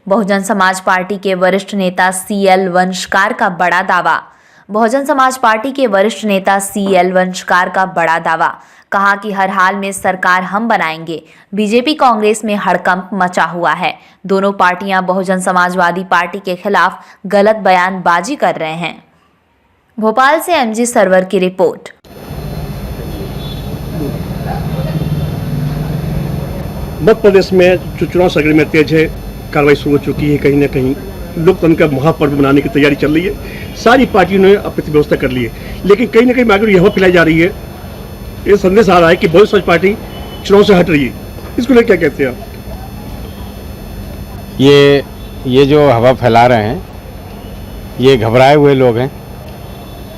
Bahujan Samaj party के वरिष्ठ नेता CL वंशकार का बड़ा दावा। बहुजन समाज पार्टी के वरिष्ठ नेता CL वंशकार का बड़ा दावा, कहा कि हर हाल में सरकार हम बनाएंगे। बीजेपी कांग्रेस में हड़कंप मचा हुआ है। दोनों पार्टियां बहुजन समाजवादी पार्टी के खिलाफ गलत बयानबाजी कर रहे हैं। भोपाल से MG सरवर की रिपोर्ट। मध्य प्रदेश में चुनाव सरगर्मी तेज है, कार्रवाई शुरू हो चुकी है। कहीं ना कहीं लोकतंत्र का महापर्व मनाने की तैयारी चल रही है। सारी पार्टियों ने अपनी व्यवस्था कर ली है, लेकिन कहीं ना कहीं मांग यह फैलाई जा रही है, ये संदेश आ रहा है कि बहुजन समाज पार्टी चुनाव से हट रही है। इसको लेकर क्या कहते हैं आप? ये जो हवा फैला रहे हैं, ये घबराए हुए लोग हैं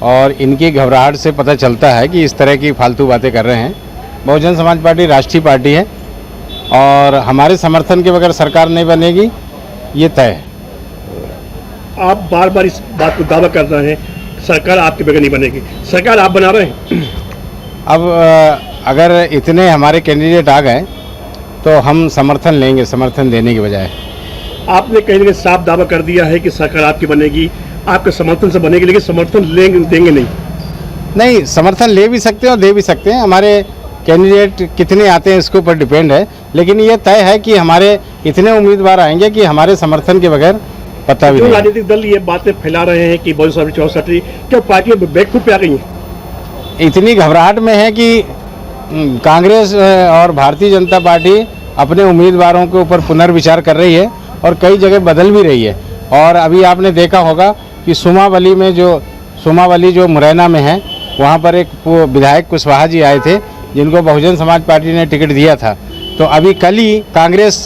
और इनकी घबराहट से पता चलता है कि इस तरह की फालतू बातें कर रहे हैं। बहुजन समाज पार्टी राष्ट्रीय पार्टी है और हमारे समर्थन के बगैर सरकार नहीं बनेगी, ये तय है। आप बार बार इस बात को दावा कर रहे हैं, सरकार आपके बगैर नहीं बनेगी। सरकार आप बना रहे हैं। अब अगर इतने हमारे कैंडिडेट आ गए तो हम समर्थन लेंगे, समर्थन देने के बजाय। आपने कहीं ना कहीं साफ दावा कर दिया है कि सरकार आपकी बनेगी, आपके समर्थन से बनेगी, लेकिन समर्थन देंगे नहीं। समर्थन ले भी सकते हैं और दे भी सकते हैं। हमारे कैंडिडेट कितने आते हैं इसके ऊपर डिपेंड है, लेकिन ये तय है कि हमारे इतने उम्मीदवार आएंगे कि हमारे समर्थन के बगैर पता भी नहीं। राजनीतिक दल ये बातें फैला रहे हैं कि बहुजन समाज पार्टी 64, क्या पार्टियां बैकफुट पे आ गई हैं? इतनी घबराहट में है कि कांग्रेस और भारतीय जनता पार्टी अपने उम्मीदवारों के ऊपर पुनर्विचार कर रही है और कई जगह बदल भी रही है। और अभी आपने देखा होगा कि सुमावली जो मुरैना में है, वहाँ पर एक विधायक कुशवाहा जी आए थे जिनको बहुजन समाज पार्टी ने टिकट दिया था। तो अभी कल ही कांग्रेस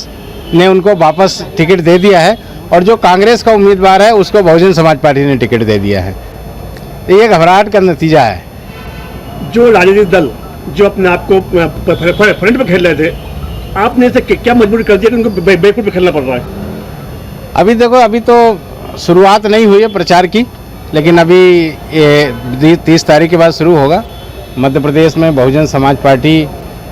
ने उनको वापस टिकट दे दिया है और जो कांग्रेस का उम्मीदवार है उसको बहुजन समाज पार्टी ने टिकट दे दिया है। तो ये घबराहट का नतीजा है। जो राजनीतिक दल जो अपने आप को फ्रंट पे खेल रहे थे, आपने इसे क्या मजबूर कर दिया कि उनको बैकफुट पे खेलना पड़ रहा है? अभी देखो, अभी तो शुरुआत नहीं हुई है प्रचार की, लेकिन अभी ये 30 तारीख के बाद शुरू होगा। मध्य प्रदेश में बहुजन समाज पार्टी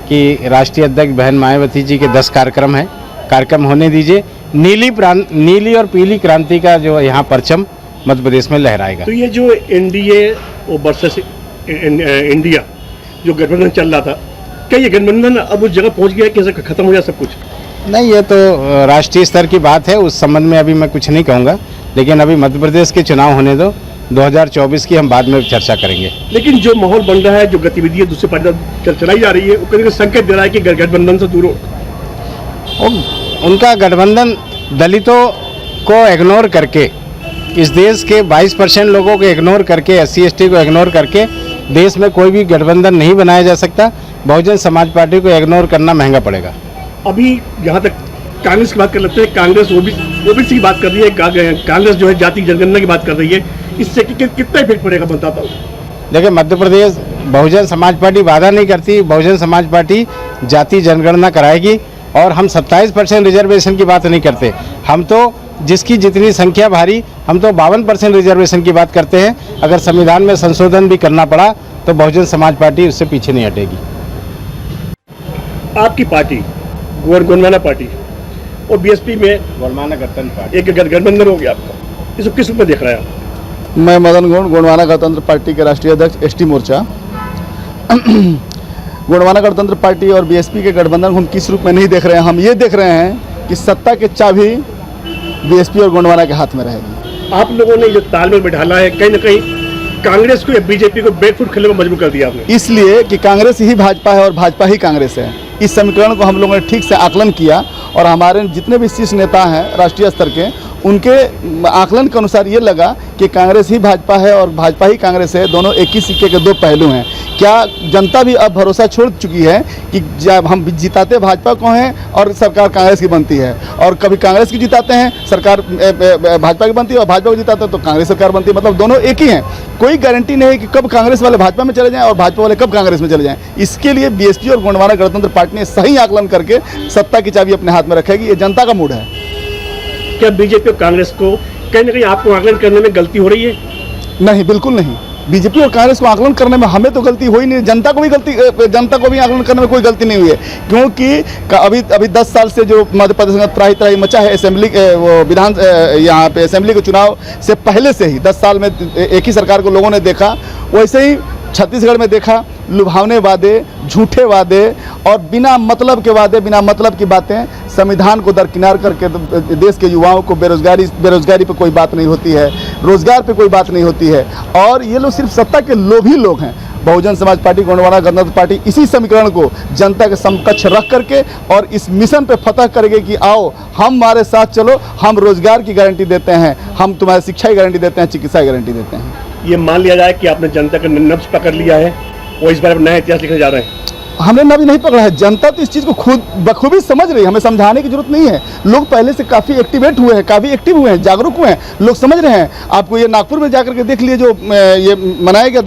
की राष्ट्रीय अध्यक्ष बहन मायावती जी के 10 कार्यक्रम हैं। कार्यक्रम होने दीजिए। नीली और पीली क्रांति का जो यहाँ परचम मध्य प्रदेश में लहराएगा। तो ये जो NDA वर्सेस इंडिया जो गठबंधन चल रहा था, क्या ये गठबंधन अब उस जगह पहुँच गया कि खत्म हो गया सब कुछ? नहीं, ये तो राष्ट्रीय स्तर की बात है, उस संबंध में अभी मैं कुछ नहीं कहूँगा। लेकिन अभी मध्य प्रदेश के चुनाव होने दो, 2024 की हम बाद में चर्चा करेंगे। लेकिन जो माहौल बन रहा है, जो गतिविधियाँ दूसरी पार्टी चलाई जा रही है, वो कहीं संकेत दे रहा है कि गठबंधन से दूर हो। उनका गठबंधन दलितों को इग्नोर करके, इस देश के 22% लोगों को इग्नोर करके, SC ST को इग्नोर करके देश में कोई भी गठबंधन नहीं बनाया जा सकता। बहुजन समाज पार्टी को इग्नोर करना महंगा पड़ेगा। अभी यहाँ तक कांग्रेस की बात कर लेते हैं। कांग्रेस ओबीसी की बात कर रही है, कांग्रेस जो है जाति जनगणना की बात कर रही है। इससे कितना इफेक्ट पड़ेगा बताता हूँ। देखिए, मध्य प्रदेश बहुजन समाज पार्टी वादा नहीं करती। बहुजन समाज पार्टी जाति जनगणना कराएगी और हम 27% रिजर्वेशन की बात नहीं करते। हम तो जिसकी जितनी संख्या भारी, हम तो 52% रिजर्वेशन की बात करते हैं। अगर संविधान में संशोधन भी करना पड़ा तो बहुजन समाज पार्टी उससे पीछे नहीं हटेगी। आपकी पार्टी गोंडवाना पार्टी और BSP में गोंडवाना गणतंत्र पार्टी एक गठबंधन हो गया आपका, इसको किस रूप में देख रहे हैं आप? मैं मदन गौड़, गोंडवाना गणतंत्र पार्टी के राष्ट्रीय अध्यक्ष ST मोर्चा। गोंडवाना गणतंत्र पार्टी और BSP के गठबंधन हम किस रूप में नहीं देख रहे हैं। हम ये देख रहे हैं कि सत्ता की चाबी BSP और गोंडवाना के हाथ में रहेगी। आप लोगों ने जो तालमेल बिठाला है, कहीं ना कहीं कांग्रेस को या BJP को बैकफुट खेलने में मजबूर कर दिया आपने। इसलिए कि कांग्रेस ही भाजपा है और भाजपा ही कांग्रेस है। इस समीकरण को हम लोगों ने ठीक से आकलन किया और हमारे जितने भी शीर्ष नेता हैं राष्ट्रीय स्तर के, उनके आकलन के अनुसार ये लगा कि कांग्रेस ही भाजपा है और भाजपा ही कांग्रेस है। दोनों एक ही सिक्के के दो पहलू हैं। क्या जनता भी अब भरोसा छोड़ चुकी है कि जब हम जिताते भाजपा को हैं और सरकार कांग्रेस की बनती है, और कभी कांग्रेस की जिताते हैं सरकार भाजपा की बनती है, और भाजपा को जिताते हैं तो कांग्रेस सरकार बनती है। मतलब दोनों एक ही हैं। कोई गारंटी नहीं है कि कब कांग्रेस वाले भाजपा में चले जाएं और भाजपा वाले कब कांग्रेस में चले जाएं। इसके लिए BSP और गोंडवाना गणतंत्र पार्टी ने सही आकलन करके सत्ता की चाबी अपने हाथ में रखेगी। ये जनता का मूड है। क्या BJP और कांग्रेस को कहीं ना कहीं आपको आकलन करने में गलती हो रही है? नहीं, बिल्कुल नहीं। बीजेपी और कांग्रेस को आकलन करने में हमें तो गलती हुई नहीं, जनता को भी आकलन करने में कोई गलती नहीं हुई है, क्योंकि अभी 10 साल से जो मध्य प्रदेश में त्राही त्राही मचा है असेंबली यहाँ पे असेंबली के चुनाव से पहले से ही 10 साल में एक ही सरकार को लोगों ने देखा, वैसे ही छत्तीसगढ़ में देखा। लुभावने वादे, झूठे वादे और बिना मतलब के वादे, बिना मतलब की बातें, संविधान को दरकिनार करके देश के युवाओं को बेरोजगारी पे कोई बात नहीं होती है, रोजगार पे कोई बात नहीं होती है, और ये लोग सिर्फ सत्ता के लोभी लोग हैं। बहुजन समाज पार्टी, गोंडवाना गणतंत्र पार्टी इसी समीकरण को जनता के समकक्ष रख करके और इस मिशन पे फतह करेंगे कि आओ हमारे साथ चलो, हम रोजगार की गारंटी देते हैं, हम तुम्हारी शिक्षा की गारंटी देते हैं, चिकित्सा की गारंटी देते हैं। ये मान लिया जाए कि आपने जनता का नब्ज पकड़ लिया है और इस बार नया इतिहास लिखने जा रहे हैं। हमने नब्ज नहीं पकड़ा है, जनता तो इस चीज़ को खुद बखूबी समझ रही है, हमें समझाने की जरूरत नहीं है। लोग पहले से काफ़ी एक्टिवेट हुए हैं, काफ़ी एक्टिव हुए हैं, जागरूक हुए हैं, लोग समझ रहे हैं। आपको ये नागपुर में जाकर के देख लिए, जो ये मनाया गया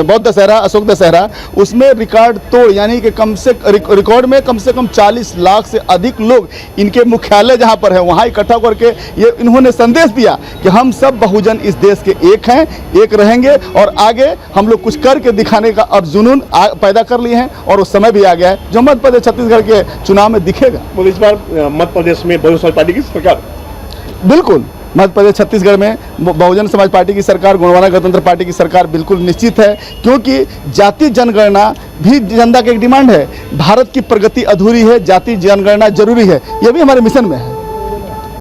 बौद्ध दशहरा, अशोक दशहरा, उसमें रिकॉर्ड तोड़, यानी कि रिकॉर्ड में कम से कम 40 लाख से अधिक लोग इनके मुख्यालय जहाँ पर है वहाँ इकट्ठा करके ये इन्होंने संदेश दिया कि हम सब बहुजन इस देश के एक हैं, एक रहेंगे और आगे हम लोग कुछ करके दिखाने का अब जुनून पैदा कर लिए हैं और उस समय भी आ गया है जो मध्य प्रदेश छत्तीसगढ़ के चुनाव में दिखेगा। तो इस बार मध्य प्रदेश में बहुजन समाज पार्टी की सरकार, बिल्कुल मध्य प्रदेश छत्तीसगढ़ में बहुजन समाज पार्टी की सरकार, गोंडवाना गणतंत्र पार्टी की सरकार बिल्कुल निश्चित है, क्योंकि जाति जनगणना भी जनता की एक डिमांड है। भारत की प्रगति अधूरी है, जाति जनगणना जरूरी है, यह भी हमारे मिशन में है।